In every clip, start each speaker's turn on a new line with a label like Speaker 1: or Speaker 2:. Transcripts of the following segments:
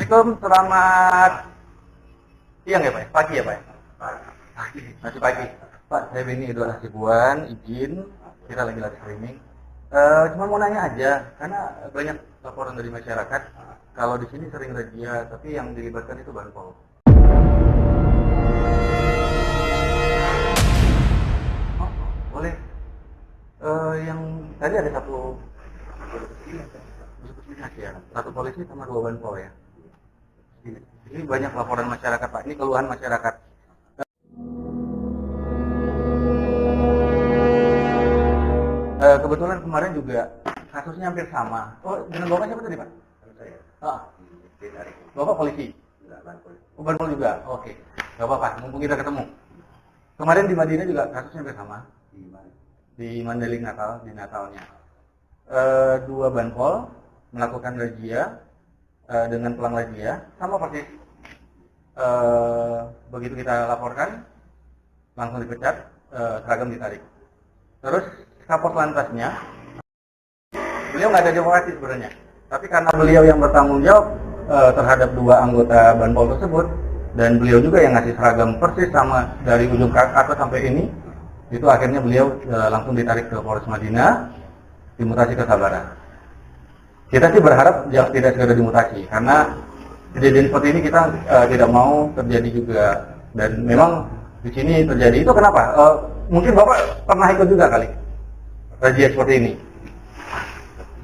Speaker 1: Assalamualaikum, selamat siang ya Pak? Pagi ya Pak? Pagi, masih pagi. Pak, saya Beni Idul Hasibuan, izin, kita lagi streaming. Cuma mau nanya aja, karena banyak laporan dari masyarakat, kalau di sini sering razia, tapi yang dilibatkan itu Banpol. Oh, boleh. Yang tadi ada satu satu polisi sama 2 Banpol ya. Ini banyak laporan masyarakat Pak, ini keluhan masyarakat. Kebetulan kemarin juga kasusnya hampir sama. Oh, dengan Bapak siapa tadi Pak? Saya. Bapak polisi? Oh, Banpol juga? Oke. Gak apa-apa, mumpung kita ketemu. Kemarin di Madinah juga kasusnya hampir sama. Di Mandailing Natal, di Natalnya. 2 Banpol melakukan razia dengan pelang razia sama persis. Begitu kita laporkan langsung dipecat, seragam ditarik. Terus Kapolres Lantasnya beliau nggak ada demokrasi sebenarnya, tapi karena beliau yang bertanggung jawab terhadap 2 anggota Banpol tersebut, dan beliau juga yang ngasih seragam persis sama dari ujung kaki sampai ini, itu akhirnya beliau langsung ditarik ke Polres Madinah, dimutasi ke Sabara. Kita sih berharap tidak segera dimutasi, karena kejadian seperti ini kita tidak mau terjadi juga, dan memang di sini terjadi. Itu kenapa? Mungkin Bapak pernah ikut juga kali razia seperti ini.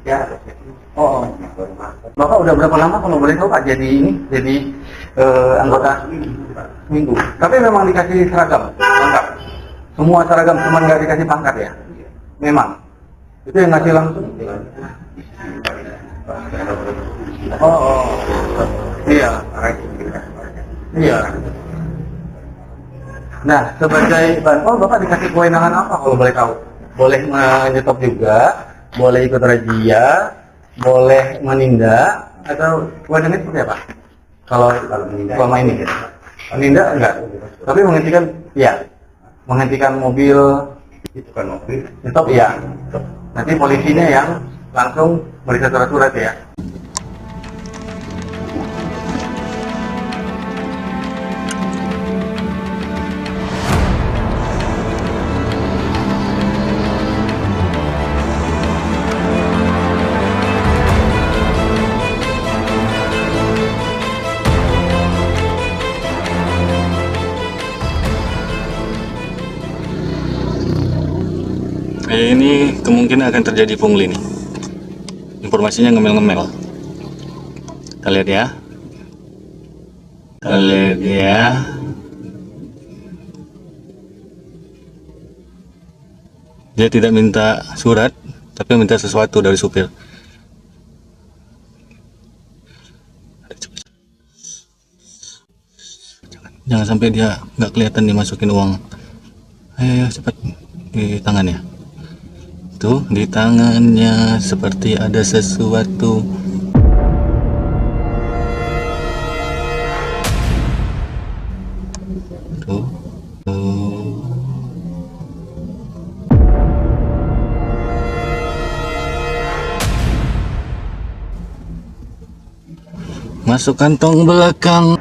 Speaker 1: Ya. Oh. Bapak udah berapa lama kalau boleh tahu Pak jadi anggota? Seminggu. Tapi memang dikasih seragam lengkap. Semua seragam, cuma nggak dikasih pangkat ya? Memang. Itu yang ngasih langsung. Oh. Iya. Iya. Nah, sebagai Banpol Bapak dikasih kewenangan apa kalau boleh tahu? Boleh menyetop juga, boleh ikut razia, boleh menindak, atau kewenangannya seperti apa? Kalau selama ini gitu. Menindak enggak, tapi menghentikan, ya, menghentikan mobil, itu kan mobil, stop ya. Nanti polisinya yang langsung meriksa surat-surat ya.
Speaker 2: Ini kemungkinan akan terjadi pungli nih. Informasinya ngemel-ngemel. Kita lihat ya. Kita lihat ya. Dia tidak minta surat, tapi minta sesuatu dari supir. Jangan sampai dia nggak kelihatan dimasukin uang. Ayo cepat di tangannya. Tuh, di tangannya seperti ada sesuatu. Tuh. Masuk kantong belakang.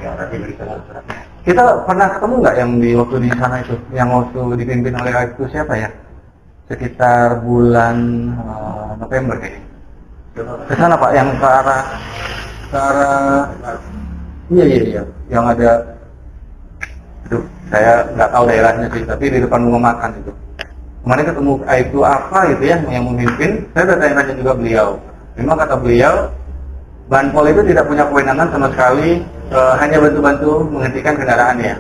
Speaker 1: Kita pernah ketemu nggak yang di waktu di sana itu, yang waktu dipimpin oleh itu siapa ya? Sekitar bulan November kayaknya. Ke sana Pak, yang ke arah iya, yang ada, aduh, saya nggak tahu daerahnya sih, tapi di depan rumah makan itu. Kemarin ketemu itu apa gitu ya, yang memimpin. Saya udah tanya-tanya juga beliau. Memang kata beliau, Banpol itu tidak punya kewenangan sama sekali, hanya bantu-bantu menghentikan kendaraan ya.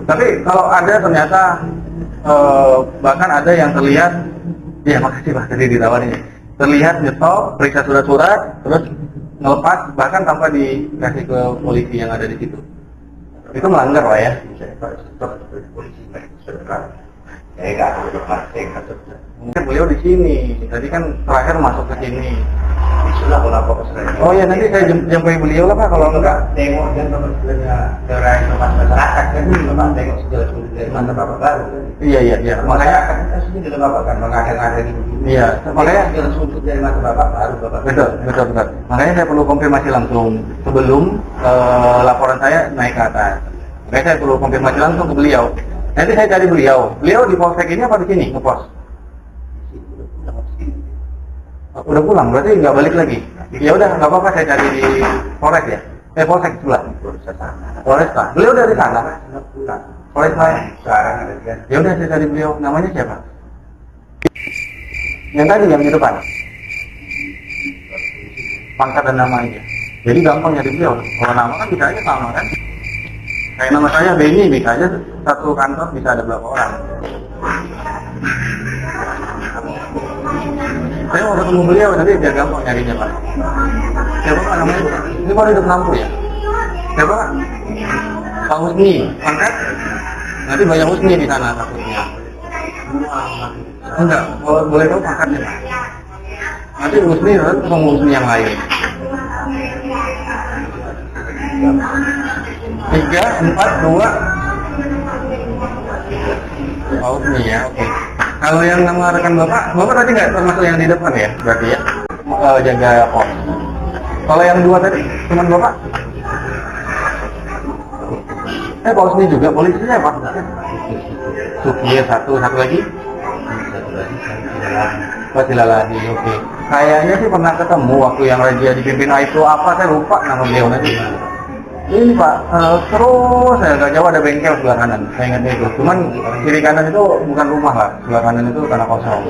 Speaker 1: Tapi kalau ada ternyata bahkan ada yang terlihat, ya makasih Pak tadi ditawarin, terlihat nyetop, periksa surat-surat, terus ngelepas bahkan tanpa dikasih ke polisi yang ada di situ. Itu melanggar Pak ya. Mungkin beliau di sini, tadi kan terakhir masuk ke sini. Sudah lapor ke saya. Oh ya, nanti saya jumpai beliau lah Pak, kalau enggak tengok dan sebenarnya gerai tempat masyarakat kan, Bapak tengok sejelas dari mata Bapak baru. Iya. Makanya kan sudah dari Bapak kan mengada-ngada gitu. Iya, makanya jelas untuk dari mata Bapak baru Bapak. Betul. Makanya saya perlu konfirmasi langsung sebelum laporan saya naik ke atas. Makanya saya perlu konfirmasi langsung ke beliau. Nanti saya cari beliau. Beliau di polsek ini apa di sini ngepos? Udah pulang, berarti nggak balik lagi. Ya udah, nggak apa-apa, saya cari di Polres ya. Polsek sebelah. Polres Pak. Beliau dari sana. Polres saya. Ya udah, saya cari beliau. Namanya siapa? Yang tadi yang di depan. Pangkat dan nama aja. Jadi gampang nyari beliau. Kalau nama kan bisa aja sama kan. Kayak nama saya Benny, bisa aja satu kantor bisa ada berapa orang. Saya mau ketemu beliau, nanti biar gampang nyarinya Pak. Siapa Pak namanya? Ini Pak hidup lampu ya? Siapa Pak? Pak Husni, pangkat? Nanti banyak Husni di sana takutnya. Enggak, boleh tahu pangkatnya Pak? Nanti Husni, ketemu Husni yang lain. 3, 4, 2. Pak Husni ya, oke. Kalau yang nama rekan Bapak tadi nggak termasuk yang di depan ya, berarti ya? Jaga pos. Kalau yang 2 tadi, teman Bapak? Pak Husni juga, polisinya Pak? Sukiya satu lagi? Pak Silaladi, oke. Kayaknya sih pernah ketemu waktu yang razia dipimpin itu apa, saya lupa nama beliau nanti. Ini Pak, terus saya nggak jauh ada bengkel sebelah kanan, saya ingat itu. Cuman kiri kanan itu bukan rumah lah, sebelah kanan itu tanah kosong.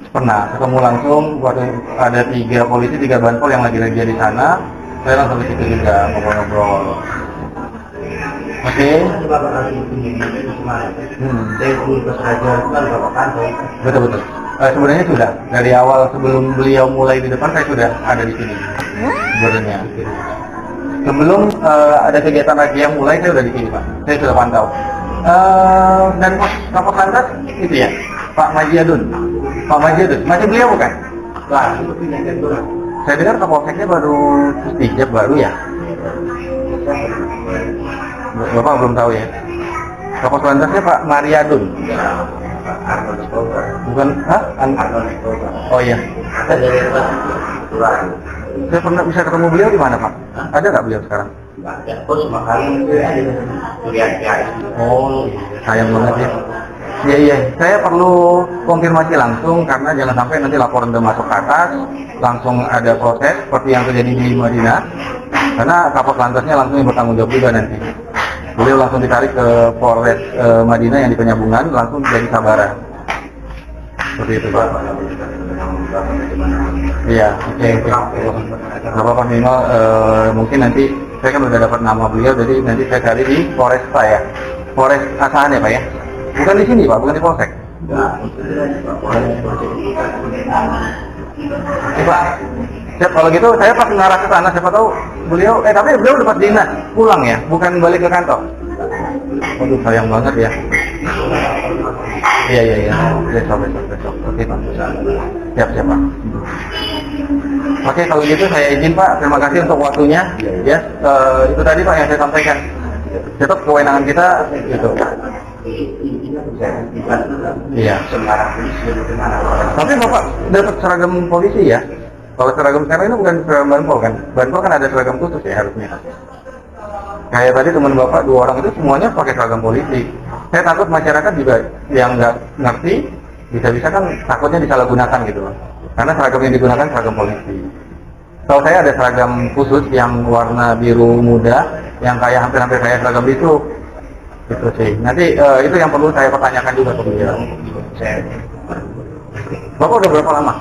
Speaker 1: Pernah ketemu langsung, waktu ada 3 polisi, 3 banpol yang lagi razia di sana. Saya langsung ke situ juga ngobrol-ngobrol. Oke. Betul. Sebenarnya sudah dari awal sebelum beliau mulai di depan saya sudah ada di sini. Sebenarnya. Sebelum ada kegiatan razia mulai saya sudah di sini Pak. Saya sudah pantau. Dan Kapolres Lantas itu ya, Pak Majiadun. Masih beliau bukan? Nah, saya dengar Kapolseknya baru Stijab baru ya. Bapak belum tahu ya. Kapolres Lantasnya Pak Mariadun. Bukan? Oh iya. Saya pernah bisa ketemu beliau di mana Pak? Ada nggak beliau sekarang? Oh, sayang banget ya. Iya. Saya perlu konfirmasi langsung karena jangan sampai nanti laporan udah masuk ke atas, langsung ada proses seperti yang terjadi di Madinah. Karena Kapolres Lantasnya langsung yang bertanggung jawab juga nanti. Beliau langsung ditarik ke Polres Madinah yang di Penyambungan, langsung jadi Sabara. Seperti itu Pak. Iya, oke. Nggak apa-apa minimal mungkin nanti saya kan udah dapat nama beliau, jadi nanti saya cari di Polres saya. Polres Asahan ya Pak ya? Bukan di sini Pak, bukan di Polsek. Pak, siap, kalau gitu saya pas ngarah ke sana, siapa tahu beliau, tapi beliau udah pas dinas, pulang ya, bukan balik ke kantor. Waduh, sayang banget ya. Iya. Besok. Oke Pak. Siap Pak. Oke, kalau gitu saya izin Pak, terima kasih untuk waktunya. Ya, itu tadi Pak yang saya sampaikan. Tetap kewenangan kita gitu. Iya. Tapi Bapak dapat seragam polisi ya? Kalau seragam sekarang ini bukan seragam Banpol kan? Banpol kan ada seragam khusus ya harusnya. Kayak tadi teman Bapak 2 orang itu semuanya pakai seragam polisi. Saya takut masyarakat juga yang nggak ngerti, bisa-bisa kan takutnya disalahgunakan gitu loh. Karena seragam yang digunakan seragam polisi. Kalau saya ada seragam khusus yang warna biru muda, yang kayak hampir-hampir kayak seragam itu. Gitu sih. Nanti itu yang perlu saya pertanyakan juga ke beliau. Bapak udah berapa lama?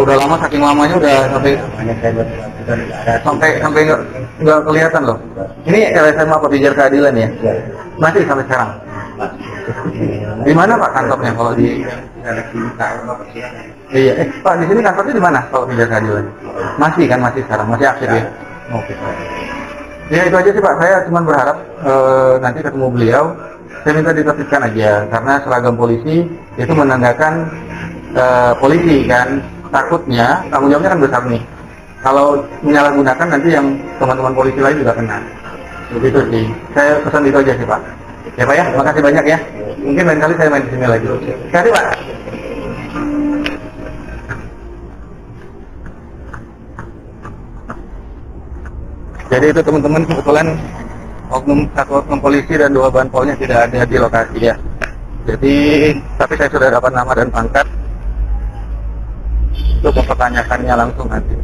Speaker 1: Udah lama, saking lamanya udah sampai nggak kelihatan loh. Ini LSM apa Pijar Keadilan ya? Masih sampai sekarang. Di mana Pak kantornya kalau di? Iya, Pak di sini kantornya di mana kalau Pijar Keadilan? Masih kan, masih sekarang, masih aktif ya? Oke. Ya itu aja sih Pak, saya cuma berharap nanti ketemu beliau, saya minta ditertibkan aja, karena seragam polisi itu menandakan polisi kan, takutnya tanggung jawabnya kan besar nih. Kalau menyalahgunakan nanti yang teman-teman polisi lain juga kena. Begitu sih, saya pesan itu aja sih Pak. Ya Pak ya, makasih banyak ya. Mungkin lain kali saya main di sini lagi. Terima kasih Pak. Jadi itu teman-teman, kebetulan satu oknum polisi dan 2 banpolnya tidak ada di lokasi ya. Jadi, tapi saya sudah dapat nama dan pangkat untuk mempertanyakannya langsung nanti.